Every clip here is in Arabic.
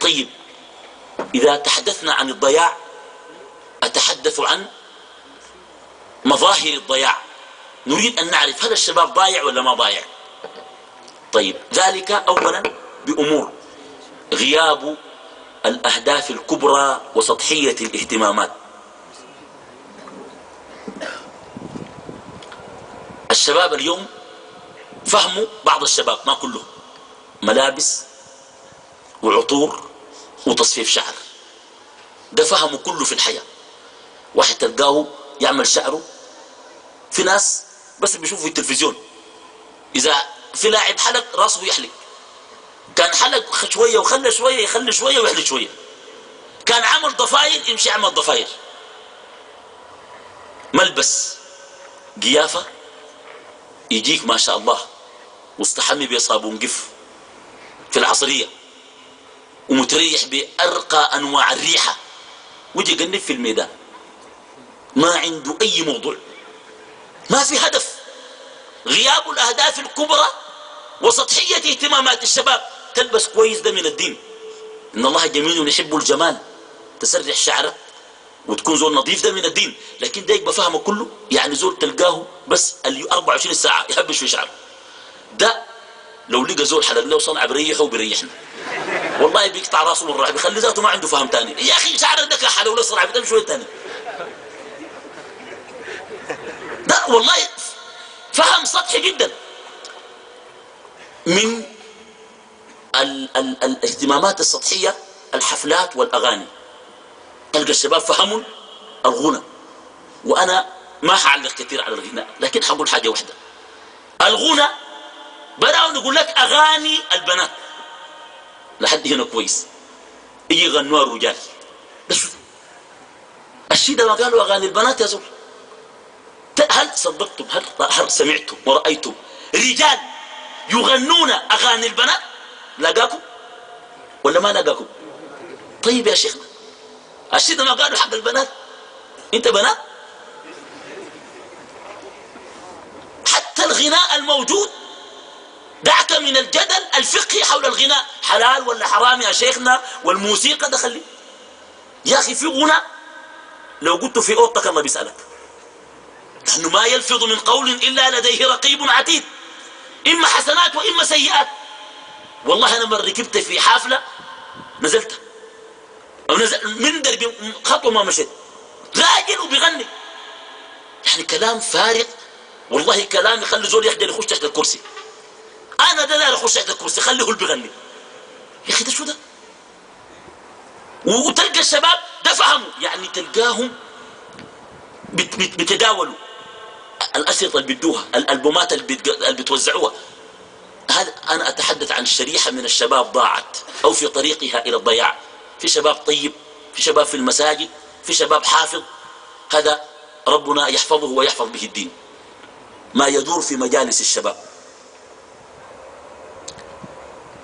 طيب إذا تحدثنا عن الضياع أتحدث عن مظاهر الضياع. نريد أن نعرف هل الشباب ضايع ولا ما ضايع. طيب ذلك أولا بأمور: غياب الأهداف الكبرى وسطحية الاهتمامات. الشباب اليوم فهموا، بعض الشباب ما كلهم، ملابس وعطور وتصفيف شعر، ده فهموا كله في الحياة. واحد تلقاه يعمل شعره، في ناس بس بيشوفوا في التلفزيون إذا في لاعب حلق راسه يحلق، كان حلق شوية وخلى شوية يخلي شوية ويحلق شوية، كان عمل ضفاير يمشي عمل ضفاير، ملبس قيافة يجيك ما شاء الله واستحمي بصابون قف في العصرية ومتريح بأرقى أنواع الريحة، وجي قنب في الميدان ما عنده أي موضوع، ما في هدف. غياب الأهداف الكبرى وسطحية اهتمامات الشباب. تلبس كويس ده من الدين، إن الله جميل يحب الجمال، تسرح شعرك وتكون زول نظيف ده من الدين، لكن ده يبقى فهمه كله يعني زول تلقاه بس 24 ساعة يهبش في شعره. ده لو لقى زول حلق له صنع بريحه وبريحنا والله بيقطع راسه من الراحة، بيخلي ذاته ما عنده فهم تاني. يا أخي شعرك ده كحلق له صنع بتمشي شوية تاني. ده والله فهم سطحي جدا. من الاهتمامات السطحية الحفلات والأغاني. تلقى الشباب فهموا الغنى، وأنا ما حعلق كثير على الغناء، لكن حقول حاجة واحدة: الغنى بدأوا نقول لك أغاني البنات، لحد هنا كويس، يجي يغنوا الرجال. بس الشيء ده ما قالوا أغاني البنات يا زول. هل صدقتم، هل سمعتم ورأيتم رجال يغنون أغاني البنات؟ لقاكم ولا ما لقاكم؟ طيب يا شيخنا الشيء ده ما قالوا حق البنات؟ انت بنات؟ حتى الغناء الموجود، دعك من الجدل الفقهي حول الغناء حلال ولا حرام يا شيخنا، والموسيقى دخل. يا أخي في غناء لو قلت في أوضتك الله بيسألك، نحن ما يلفظ من قول إلا لديه رقيب عتيد، إما حسنات وإما سيئات. والله أنا من ركبت في حافلة نزلت من دربي خطوة ما مشيت، راجل وبيغني، يعني كلام فارغ والله، كلام يخلي زول يخجل يخش تحت الكرسي. أنا ده داير أخش تحت الكرسي، خليه هو اللي بيغني. يا أخي ده شو ده؟ وتلقى الشباب ده فهموا، يعني تلقاهم بتداولوا الأشرطة اللي بيدوها، الألبومات اللي بتوزعوها. هذا أنا أتحدث عن شريحة من الشباب ضاعت أو في طريقها إلى الضياع. في شباب طيب، في شباب في المساجد، في شباب حافظ، هذا ربنا يحفظه ويحفظ به الدين. ما يدور في مجالس الشباب،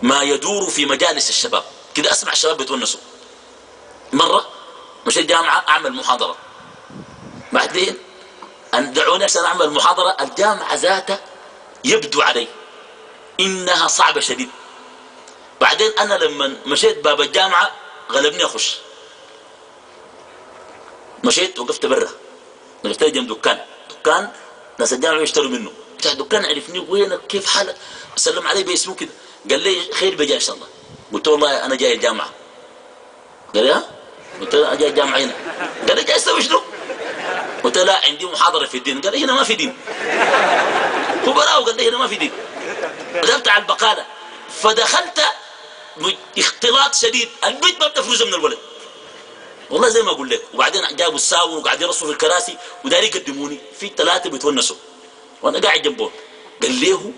ما يدور في مجالس الشباب كده، أسمع الشباب بيتونسوا. مرة مشيت جامعة أعمل محاضرة، بعدين أن دعوني عشان أعمل محاضرة، الجامعة ذاتها يبدو علي إنها صعبة شديد. بعدين أنا لما مشيت باب الجامعة غلبني أخش، مشيت وقفت برا، وقفت جنب دكان ناس الجامعة يشتروا منه، بتاع الدكان عرفني وينك كيف حالك، سلم علي باسمه كده، قال لي خير بجاي إن شاء الله. قلت له والله أنا جاي الجامعة. قال لي ها؟ قلت له أنا جاي الجامعة هنا. قال لي جاي أسوي شنو؟ قلت له لا عندي محاضرة في الدين. قال لي هنا ما في دين. هو براه وقال لي هنا ما في دين. ذهبت على البقالة فدخلت اختلاط شديد، البيت ما بتفرزه من الولد والله زي ما أقول لك. وبعدين جابوا الساون وقاعد يرصوا في الكراسي وداري يقدموني، في 3 بيتونسوا وانا قاعد جنبهم. قال له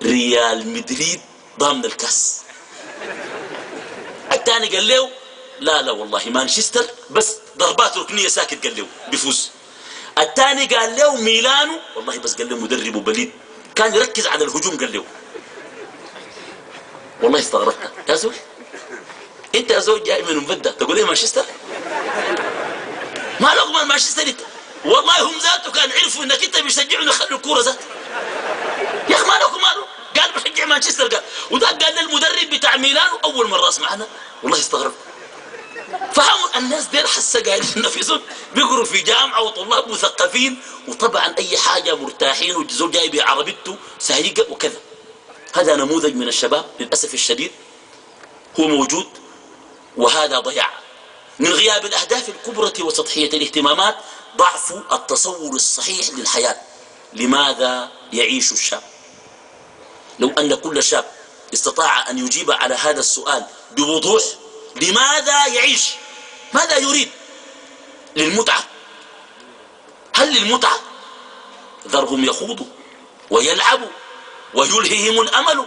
ريال مدريد ضامن الكاس. الثاني قال له لا والله مانشستر بس ضربات ركنيه ساكت، قال له بيفوز. الثاني قال له ميلانو والله بس قال له مدربه بليد كان يركز على الهجوم. قال له والله استغربت يا زول، انت يا زول جاي من مبدا تقول لي مانشستر؟ ما لكم مانشستر انت؟ والله هم ذاته كان عرفوا انك انت بيشجعوا يخلوا الكوره ذات. يا اخي ما لكم ماله؟ قال بشجع مانشستر قال، وده قال للمدرب بتاع ميلانو أول مرة أسمعنا والله استغرب. فهم الناس دير حسا قاعدين نفسهم بيقروا في جامعة وطلاب مثقفين، وطبعا أي حاجة مرتاحين، وزول جاي بعربيته سايقة وكذا. هذا نموذج من الشباب للأسف الشديد هو موجود، وهذا ضياع من غياب الأهداف الكبرى وسطحية الاهتمامات، ضعف التصور الصحيح للحياة. لماذا يعيش الشاب؟ لو أن كل شاب استطاع أن يجيب على هذا السؤال بوضوح، لماذا يعيش؟ ماذا يريد؟ للمتعة. هل للمتعة؟ ذرهم يخوضوا ويلعبوا ويلههم الأمل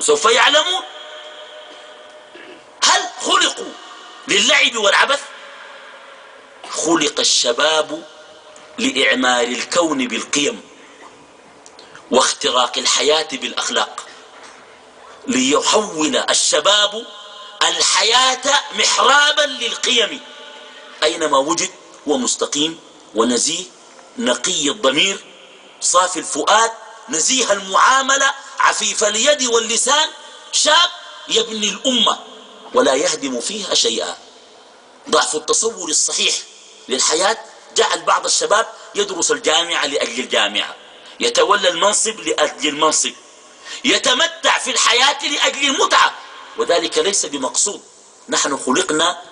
وسوف يعلمون. هل خلقوا للعب والعبث؟ خلق الشباب لإعمار الكون بالقيم واختراق الحياة بالأخلاق، ليحول الشباب الحياة محرابا للقيم. أينما وجد هو مستقيم ونزيه، نقي الضمير، صافي الفؤاد، نزيه المعاملة، عفيف اليد واللسان، شاب يبني الأمة ولا يهدم فيها شيئا. ضعف التصور الصحيح للحياة جعل بعض الشباب يدرس الجامعة لأجل الجامعة، يتولى المنصب لأجل المنصب، يتمتع في الحياة لأجل المتعة، وذلك ليس بمقصود. نحن خلقنا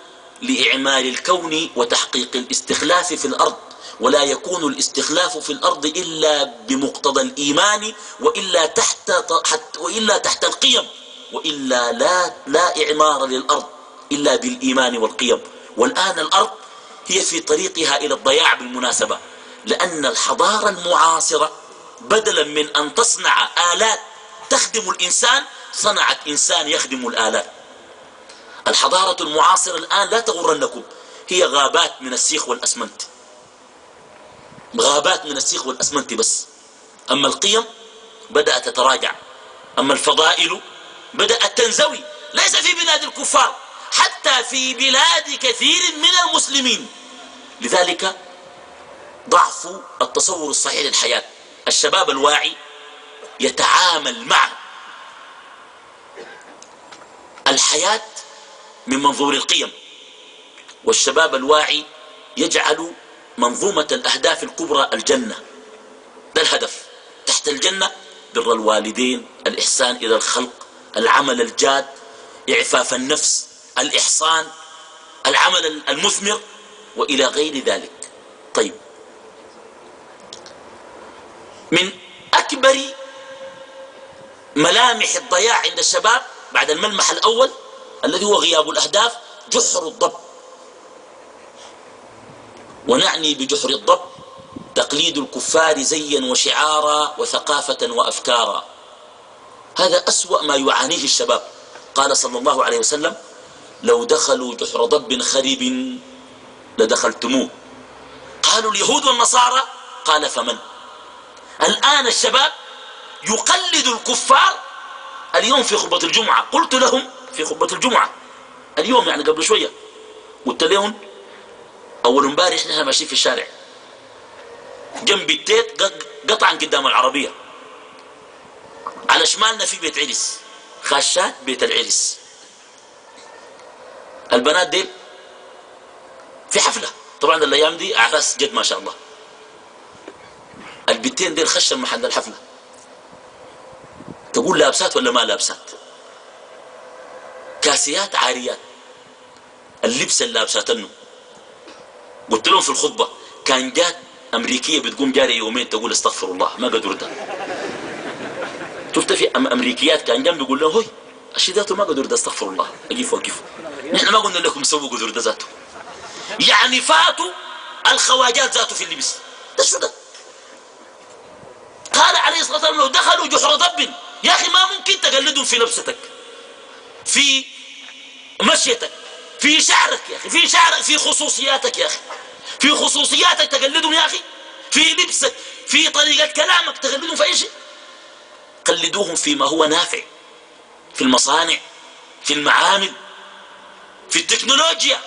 لإعمال الكون وتحقيق الاستخلاف في الأرض، ولا يكون الاستخلاف في الأرض إلا بمقتضى الإيمان، وإلا تحت القيم، وإلا لا إعمار للأرض إلا بالإيمان والقيم. والآن الأرض هي في طريقها إلى الضياع بالمناسبة، لأن الحضارة المعاصرة بدلا من أن تصنع آلات تخدم الإنسان صنعت إنسان يخدم الآلات. الحضارة المعاصرة الآن لا تغرنكم، هي غابات من السيخ والأسمنت، غابات من السيخ والأسمنت بس. أما القيم بدأت تتراجع، أما الفضائل بدأت تنزوي، ليس في بلاد الكفار، حتى في بلاد كثير من المسلمين. لذلك ضعف التصور الصحيح للحياة. الشباب الواعي يتعامل مع الحياة من منظور القيم، والشباب الواعي يجعل منظومة الأهداف الكبرى الجنة، ده الهدف. تحت الجنة بر الوالدين، الإحسان إلى الخلق، العمل الجاد، إعفاف النفس، الإحصان، العمل المثمر، وإلى غير ذلك. طيب، من أكبر ملامح الضياع عند الشباب بعد الملمح الأول الذي هو غياب الأهداف جحر الضب. ونعني بجحر الضب تقليد الكفار زيا وشعارا وثقافة وأفكارا. هذا أسوأ ما يعانيه الشباب. قال صلى الله عليه وسلم: لو دخلوا جحر ضب خريب لدخلتموه. قالوا: اليهود والنصارى. قال: فمن؟ الآن الشباب يقلد الكفار. اليوم في خطبة الجمعة قلت لهم، في خطبة الجمعة اليوم يعني قبل شوية، قلت لهم أول امبارح نحن ماشيين في الشارع جنب التيت قطعا قدام العربية، على شمالنا في بيت عرس، خاشات بيت العرس. البنات ديل في حفلة، طبعا الأيام دي أعراس جد ما شاء الله. البنتين ديل خشن محل الحفلة، تقول لابسات ولا ما لابسات؟ كاسيات عاريات، اللبس اللابساتنه. قلت لهم في الخطبة كان جات أمريكية بتقوم جاري يومين تقول استغفر الله ما قدر ده. شفت في أمريكيات كان جنبي يقول لهم: هوي الشيء ذاته ما قدر ده، استغفر الله أقيفوا أقيفوا، نحن ما قلنا لكم سووا قدر ده ذاته. يعني فاتوا الخواجات ذاته في اللبس ده. شو ده؟ قال عليه الصلاة والسلام: لو دخلوا جحر ضب. يا أخي ما ممكن تقلدهم في لبستك، في مشيتك، في شعرك يا أخي، في شعرك، في خصوصياتك يا أخي، في خصوصياتك تقلدهم يا أخي، في لبسك، في طريقة كلامك تقلدهم في أي شيء. قلدوهم فيما هو نافع، في المصانع، في المعامل، في التكنولوجيا،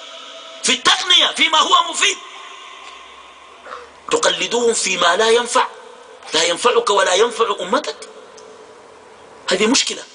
في التقنية، فيما هو مفيد. تقلدوهم فيما لا ينفع، لا ينفعك ولا ينفع أمتك. هذه مشكلة.